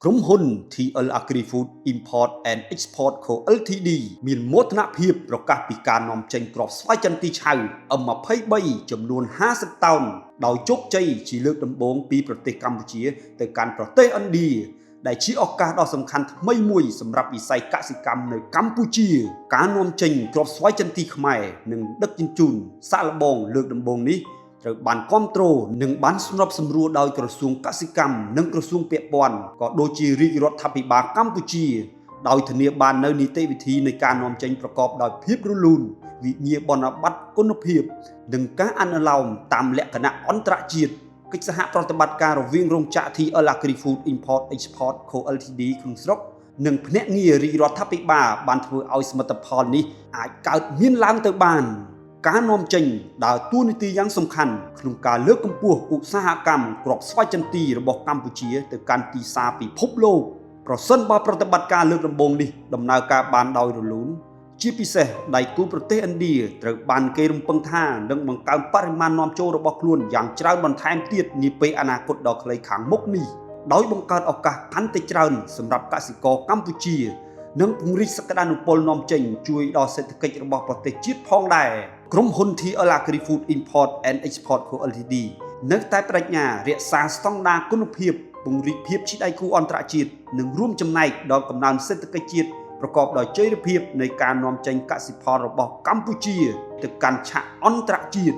ក្រុមហ៊ុន TL Agri-Food Import and Export Co Ltd មានមោទនភាពប្រកាសពីការនាំចេញគ្រាប់ស្វាយចន្ទីឆៅ M23 ចំនួន50តោនដោយជោគជ័យជាលើកដំបូងពីប្រទេសកម្ពុជាទៅកាន់ប្រទេសឥណ្ឌាដែលជាឱកាសដ៏សំខាន់ថ្មីមួយសម្រាប់វិស័យកសិកម្មនៅកម្ពុជាការនាំចេញគ្រាប់ស្វាយចន្ទីខ្មែរនិងដឹកជញ្ជូនសាកល្បងលើកដំបូងនេះត្រូវបានគាំទ្រនិងបានសម្របសម្រួលដោយក្រសួងកសិកម្មនិងក្រសួងពាក់ព័ន្ធក៏ដូចជារាជរដ្ឋាភិបាលកម្ពុជាដោយធានាបាននូវនីតិវិធីនៃការនាំចេញប្រកបដោយភាពរលូនវិញ្ញាបនបត្រគុណភាពនិងការអនុលោមតាមលក្ខណៈអន្តរជាតិកិច្ចសហប្រតិបត្តិការរវាងរោងចក្រ TL Agri-Food Import Export Co Ltd ក្នុងស្រុកនិងភ្នាក់ងាររាជរដ្ឋាភិបាលបានធ្វើឲ្យសមិទ្ធផលនេះអាចកើតមានឡើងទៅបានការនាំចេញដើរតួនាទីយ៉ាងសំខាន់ក្នុងការលើកកម្ពស់ឧស្សាហកម្មគ្រាប់ស្វាយចន្ទីរបស់កម្ពុជាទៅកាន់ទីផ្សារពិភពលោកប្រសិនបើប្រតិបត្តិការលើកដំបូងនេះដំណើរការបានដោយរលូនជាពិសេសដៃគូប្រទេសឥណ្ឌាត្រូវបានគេរំពឹងថានឹងបង្កើនបរិមាណនាំចូលរបស់ខ្លួនយ៉ាងច្រើនបន្ថែមទៀតនាពេលអនាគតដ៏ខ្លីខាងមុខនេះដោយបង្កើតឱកាសកាន់តែច្រើនសម្រាប់កសិករកម្ពុជានិងពង្រីកសក្តានុពលនាំចេញជួយដល់សេដ្ឋកិច្ចរបស់ប្រទេសជាតិផងដែរក្រុមហ៊ុន TL Agri-Food Import and Export Co Ltd នៅតែបដិញ្ញារក្សាស្តង់ដារគុណភាពពង្រីកភាពជាដៃគូអន្តរជាតិនិងរួមចំណែកដល់កំណើនសេដ្ឋកិច្ចជាតិប្រកបដោយចីរភាពនៃការនាំចេញកសិផលរបស់កម្ពុជាទៅកាន់ឆាកអន្តរជាតិ